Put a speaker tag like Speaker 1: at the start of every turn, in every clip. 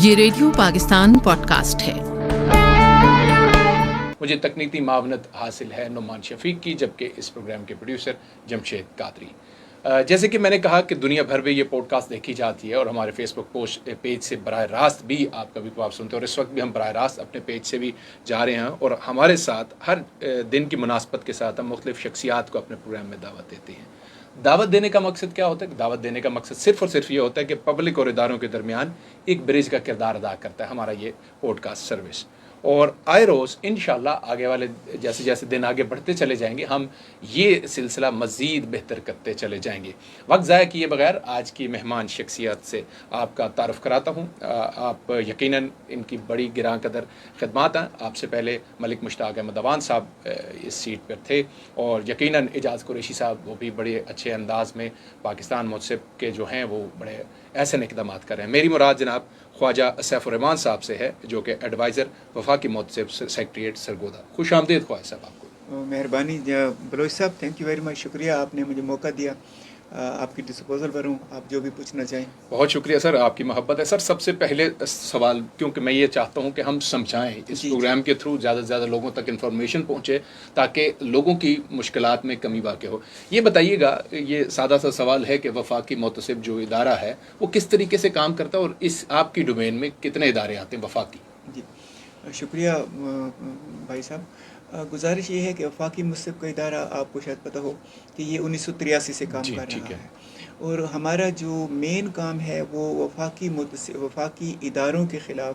Speaker 1: یہ radio Pakistan podcast ہے۔
Speaker 2: مجھے تکنیکی معاونت حاصل ہے نعمان شفیق کی، جبکہ اس پروگرام کے پروڈیوسر جمشید قادری۔ جیسے کہ میں نے کہا کہ دنیا بھر میں یہ پوڈ کاسٹ دیکھی جاتی ہے اور ہمارے فیس بک پیج سے براہ راست بھی آپ کبھی کبھار سنتے ہیں، اور اس وقت بھی ہم براہ راست اپنے پیج سے بھی جا رہے ہیں، اور ہمارے ساتھ ہر دن کی مناسبت کے ساتھ ہم مختلف شخصیات کو اپنے پروگرام میں دعوت دیتے ہیں۔ دعوت دینے کا مقصد کیا ہوتا ہے؟ دعوت دینے کا مقصد صرف اور صرف یہ ہوتا ہے کہ پبلک اور اداروں کے درمیان ایک برج کا کردار ادا کرتا ہے ہمارا یہ پوڈ کاسٹ سروس۔ اور آئے روز انشاءاللہ آگے والے جیسے جیسے دن آگے بڑھتے چلے جائیں گے، ہم یہ سلسلہ مزید بہتر کرتے چلے جائیں گے۔ وقت ضائع کیے بغیر آج کی مہمان شخصیت سے آپ کا تعارف کراتا ہوں۔ آپ یقیناً ان کی بڑی گراں قدر خدمات ہیں۔ آپ سے پہلے ملک مشتاق احمد اوان صاحب اس سیٹ پر تھے، اور یقیناً اعجاز قریشی صاحب وہ بھی بڑے اچھے انداز میں پاکستان متسب کے جو ہیں وہ بڑے احسن اقدامات کر رہے ہیں۔ میری مراد جناب خواجہ سیف الرحمان صاحب سے ہے، جو کہ ایڈوائزر وفاقی متسب سیکریٹریٹ سرگودا۔ خوش آمدید خواجہ صاحب آپ کو۔
Speaker 3: مہربانی بلوچ صاحب، تھینک یو ویری مچ، شکریہ آپ نے مجھے موقع دیا، آپ کی ڈسپوزل پر ہوں، آپ جو بھی پوچھنا چاہیں۔
Speaker 2: بہت شکریہ سر، آپ کی محبت ہے۔ سر سب سے پہلے سوال، کیونکہ میں یہ چاہتا ہوں کہ ہم سمجھائیں اس پروگرام کے تھرو زیادہ سے زیادہ لوگوں تک انفارمیشن پہنچے تاکہ لوگوں کی مشکلات میں کمی واقع ہو۔ یہ بتائیے گا، یہ سادہ سا سوال ہے کہ وفاقی متسب جو ادارہ ہے وہ کس طریقے سے کام کرتا ہے، اور اس آپ کی ڈومین میں کتنے ادارے آتے ہیں وفاقی؟
Speaker 3: جی شکریہ بھائی صاحب۔ گزارش یہ ہے کہ وفاقی متسب کا ادارہ آپ کو شاید پتہ ہو کہ یہ 1983 سے کام کر رہا ہے، اور ہمارا جو مین کام ہے وہ وفاقی اداروں کے خلاف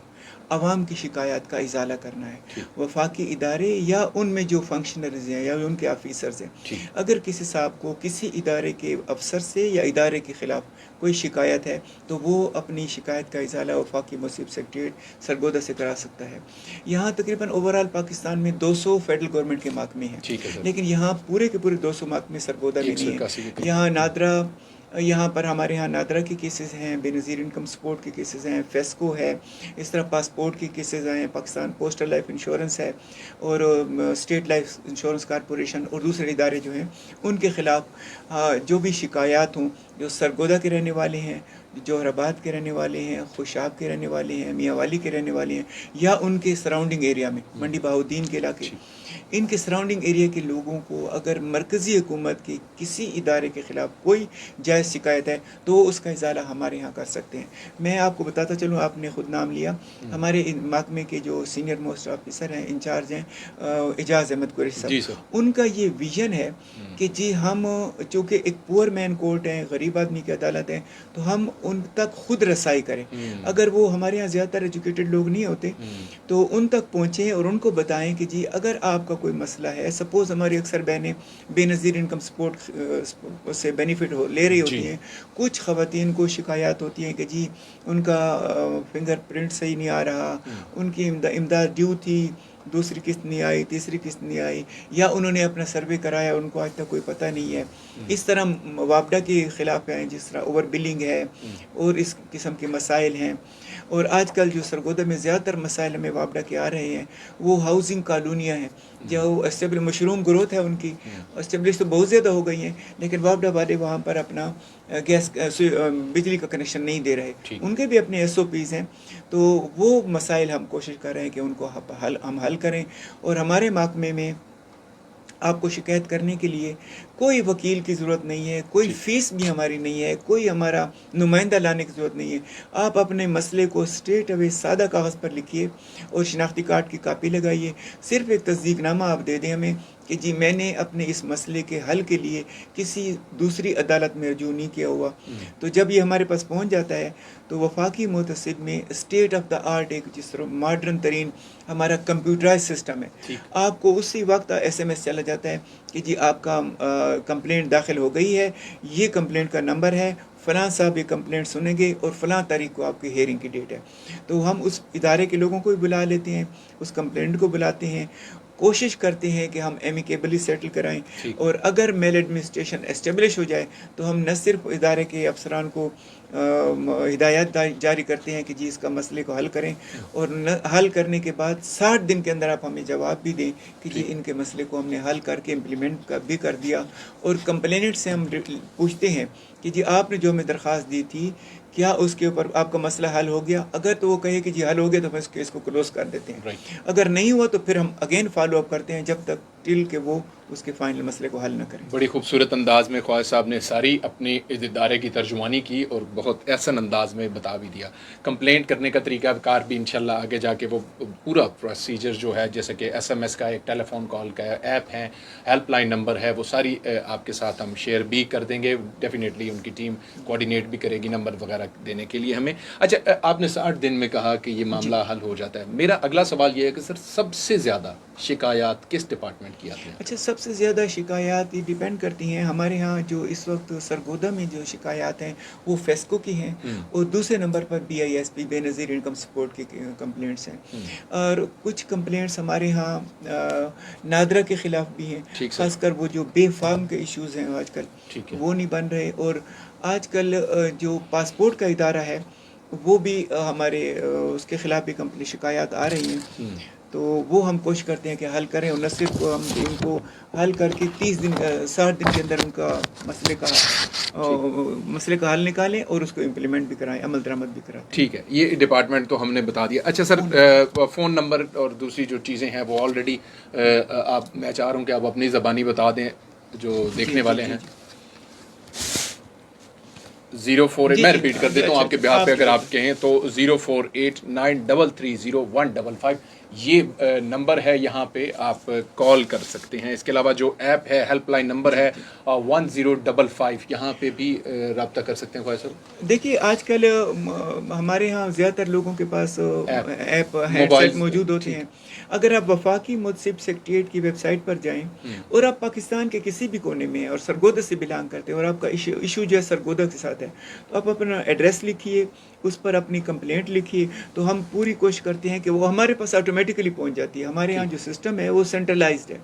Speaker 3: عوام کی شکایات کا ازالہ کرنا ہے۔ وفاقی ادارے یا ان میں جو فنکشنریز ہیں یا ان کے آفیسرز ہیں، اگر کسی صاحب کو کسی ادارے کے افسر سے یا ادارے کے خلاف کوئی شکایت ہے تو وہ اپنی شکایت کا ازالہ وفاقی متسب سیکریٹریٹ سرگودا سے کرا سکتا ہے۔ یہاں تقریباً اوورال پاکستان میں 200 فیڈرل گورنمنٹ کے محکمے ہیں، لیکن یہاں پورے کے پورے 200 محکمے سرگودا میں نہیں ہیں۔ یہاں نادرا، یہاں پر ہمارے یہاں نادرا کے کیسز ہیں، بے نظیر انکم سپورٹ کے کیسز ہیں، فیسکو ہے، اس طرح پاسپورٹ کے کیسز ہیں، پاکستان پوسٹل لائف انشورنس ہے، اور اسٹیٹ لائف انشورنس کارپوریشن اور دوسرے ادارے جو ہیں ان کے خلاف جو بھی شکایات ہوں، جو سرگودا کے رہنے والے ہیں، جوہر آباد کے رہنے والے ہیں، خوشاب کے رہنے والے ہیں، میاں والی کے رہنے والے ہیں، یا ان کے سراؤنڈنگ ایریا میں منڈی بہاؤالدین کے علاقے، ان کے سراؤنڈنگ ایریا کے لوگوں کو اگر مرکزی حکومت کے کسی ادارے کے خلاف کوئی جائز شکایت ہے تو وہ اس کا ازالہ ہمارے یہاں کر سکتے ہیں۔ میں آپ کو بتاتا چلوں، آپ نے خود نام لیا، ہمارے محکمے کے جو سینئر موسٹ آفیسر ہیں، انچارج ہیں، اعجاز احمد قریشی صاحب، ان کا یہ ویژن ہے کہ جی ہم چونکہ ایک پور مین کورٹ ہیں، غریب آدمی کی عدالت ہیں، تو ہم ان تک خود رسائی کریں۔ اگر وہ ہمارے یہاں زیادہ تر ایجوکیٹڈ لوگ نہیں ہوتے تو ان تک پہنچیں اور ان کو بتائیں کہ جی اگر آپ کا کوئی مسئلہ ہے، سپوز ہماری اکثر بہنیں بے نظیر انکم سپورٹ سے بینیفٹ لے رہی ہوتی ہیں، کچھ خواتین کو شکایات ہوتی ہیں کہ جی ان کا فنگر پرنٹ صحیح نہیں آ رہا، ان کی امداد ڈیو تھی، دوسری قسط نہیں آئی، تیسری قسط نہیں آئی، یا انہوں نے اپنا سروے کرایا ان کو آج تک کوئی پتہ نہیں ہے۔ اس طرح وابڈا کے خلاف ہیں، جس طرح اوور بلنگ ہے اور اس قسم کے مسائل ہیں۔ اور آج کل جو سرگودا میں زیادہ تر مسائل ہمیں وابڈا کے آ رہے ہیں وہ ہاؤسنگ کالونیاں ہیں، جو مشروم گروتھ ہے، ان کی اسٹیبلش تو بہت زیادہ ہو گئی ہیں، لیکن وابڈا والے وہاں پر اپنا بجلی کا کنیکشن نہیں دے رہے، ان کے بھی اپنے SOPs ہیں۔ تو وہ مسائل ہم کوشش کر رہے ہیں کہ ان کو ہم حل کریں، اور ہمارے محکمے میں آپ کو شکایت کرنے کے لیے کوئی وکیل کی ضرورت نہیں ہے، کوئی فیس بھی ہماری نہیں ہے، کوئی ہمارا نمائندہ لانے کی ضرورت نہیں ہے۔ آپ اپنے مسئلے کو اسٹریٹ اوے سادہ کاغذ پر لکھیے اور شناختی کارڈ کی کاپی لگائیے، صرف ایک تصدیق نامہ آپ دے دیں ہمیں کہ جی میں نے اپنے اس مسئلے کے حل کے لیے کسی دوسری عدالت میں رجوع نہیں کیا ہوا۔ تو جب یہ ہمارے پاس پہنچ جاتا ہے تو وفاقی متسب میں اسٹیٹ آف دا آرٹ ایک جس طرح ماڈرن ترین ہمارا کمپیوٹرائز سسٹم ہے، آپ کو اسی وقت SMS چلا جاتا ہے کہ جی آپ کا کمپلینٹ داخل ہو گئی ہے، یہ کمپلینٹ کا نمبر ہے، فلاں صاحب یہ کمپلینٹ سنیں گے اور فلاں تاریخ کو آپ کی ہیئرنگ کی ڈیٹ ہے۔ تو ہم اس ادارے کے لوگوں کو بھی بلا لیتے ہیں، اس کمپلینٹ کو بلاتے ہیں، کوشش کرتے ہیں کہ ہم ایمیکیبلی سیٹل کرائیں، اور اگر میل ایڈمنسٹریشن اسٹیبلش ہو جائے تو ہم نہ صرف ادارے کے افسران کو ہدایات جاری کرتے ہیں کہ جی اس کا مسئلے کو حل کریں، اور حل کرنے کے بعد 60 دن کے اندر آپ ہمیں جواب بھی دیں کہ جی ان کے مسئلے کو ہم نے حل کر کے امپلیمنٹ بھی کر دیا۔ اور کمپلینٹ سے ہم پوچھتے ہیں کہ جی آپ نے جو ہمیں درخواست دی تھی کیا اس کے اوپر آپ کا مسئلہ حل ہو گیا. اگر تو وہ کہے کہ جی حل ہو گیا تو ہم اس کیس کو کلوز کر دیتے ہیں. اگر نہیں ہوا تو پھر ہم اگین فالو اپ کرتے ہیں جب تک ٹل کہ وہ اس کے فائنل مسئلے کو حل نہ کریں.
Speaker 2: بڑی خوبصورت انداز میں خواجہ صاحب نے ساری اپنے ادارے کی ترجمانی کی اور بہت احسن انداز میں بتا بھی دیا. کمپلینٹ کرنے کا طریقہ کار بھی انشاءاللہ آگے جا کے وہ پورا پروسیجر جو ہے جیسے کہ ایس ایم ایس کا ایک ٹیلی فون کال کا ایپ ہے, ہیلپ لائن نمبر ہے, وہ ساری آپ کے ساتھ ہم شیئر بھی کر دیں گے. ڈیفینیٹلی ان کی ٹیم کوآرڈینیٹ بھی کرے گی نمبر وغیرہ دینے کے لیے ہمیں. اچھا آپ نے 60 دن میں کہا کہ یہ معاملہ حل ہو جاتا ہے. میرا اگلا سوال یہ ہے کہ سر سب سے زیادہ شکایات کس ڈپارٹمنٹ کی آتی ہیں؟
Speaker 3: اچھا سب سے زیادہ شکایات یہ ڈیپینڈ کرتی ہیں. ہمارے ہاں جو اس وقت سرگودا میں جو شکایات ہیں وہ فیسکو کی ہیں, اور دوسرے نمبر پر BISP بے نظیر انکم سپورٹ کی کمپلینٹس ہیں, اور کچھ کمپلینٹس ہمارے ہاں نادرا کے خلاف بھی ہیں, خاص کر وہ جو بے فارم کے ایشوز ہیں آج کل وہ نہیں بن رہے. اور آج کل جو پاسپورٹ کا ادارہ ہے وہ بھی ہمارے اس کے خلاف بھی شکایات آ رہی ہیں, تو وہ ہم کوشش کرتے ہیں کہ حل کریں, اور نہ صرف ہم ان کو حل کر کے 60 دن کے اندر ان کا مسئلے کا حل نکالیں اور اس کو امپلیمنٹ بھی کرائیں, عمل درآمد بھی کرائیں.
Speaker 2: ٹھیک ہے, یہ ڈپارٹمنٹ تو ہم نے بتا دیا. اچھا سر فون نمبر اور دوسری جو چیزیں ہیں وہ آلریڈی آپ میں چاہ رہا ہوں کہ آپ اپنی زبانی بتا دیں جو دیکھنے والے ہیں. 048 میں ریپیٹ کر دیتا ہوں آپ کے بیہاف پہ اگر آپ کہیں تو 04893300155 یہ نمبر ہے, یہاں پہ آپ کال کر سکتے ہیں. اس کے علاوہ جو ایپ ہے ہیلپ لائن نمبر ہے 1055, یہاں پہ بھی رابطہ کر سکتے ہیں. خواجہ صاحب
Speaker 3: دیکھیے آج کل ہمارے ہاں زیادہ تر لوگوں کے پاس ایپ ہینڈ سیٹ موجود ہوتے ہیں. اگر آپ وفاقی منصب سیکریٹریٹ کی ویب سائٹ پر جائیں اور آپ پاکستان کے کسی بھی کونے میں اور سرگودا سے بلانگ کرتے ہیں اور آپ کا ایشو جو ہے سرگودا کے ساتھ ہے, تو آپ اپنا ایڈریس لکھیے, اس پر اپنی کمپلینٹ لکھیے, تو ہم پوری کوشش کرتے ہیں کہ وہ ہمارے پاس آٹومیٹکلی پہنچ جاتی ہے. ہمارے یہاں جو سسٹم ہے وہ سینٹرلائزڈ ہے.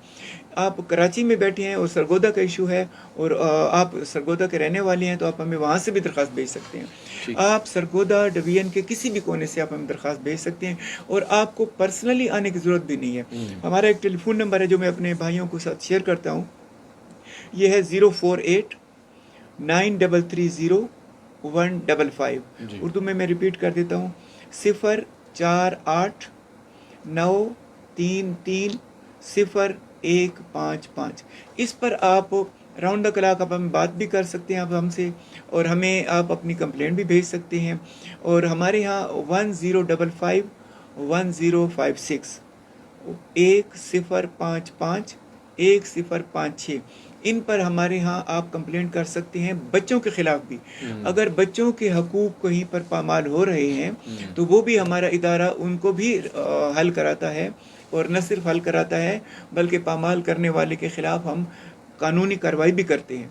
Speaker 3: آپ کراچی میں بیٹھے ہیں اور سرگودا کا ایشو ہے اور آپ سرگودا کے رہنے والے ہیں تو آپ ہمیں وہاں سے بھی درخواست بھیج سکتے ہیں. آپ سرگودا ڈویژن کے کسی بھی کونے سے آپ ہمیں درخواست بھیج سکتے ہیں, اور آپ کو پرسنلی آنے کی ضرورت بھی نہیں ہے. ہمارا ایک ٹیلی فون نمبر ہے جو میں اپنے بھائیوں کے ساتھ شیئر کرتا ہوں, یہ ہے 0489330 اردو میں ریپیٹ کر دیتا ہوں 04893300155. اس پر آپ راؤنڈ دا کلاک آپ ہمیں بات بھی کر سکتے ہیں آپ ہم سے, اور ہمیں آپ اپنی کمپلینٹ بھی بھیج سکتے ہیں. اور ہمارے ہاں 10551056 10551056 ان پر ہمارے ہاں آپ کمپلینٹ کر سکتے ہیں. بچوں کے خلاف بھی اگر بچوں کے حقوق کہیں پر پامال ہو رہے ہیں تو وہ بھی ہمارا ادارہ ان کو بھی حل کراتا ہے, اور نہ صرف حل کراتا ہے بلکہ پامال کرنے والے کے خلاف ہم قانونی کارروائی بھی کرتے ہیں.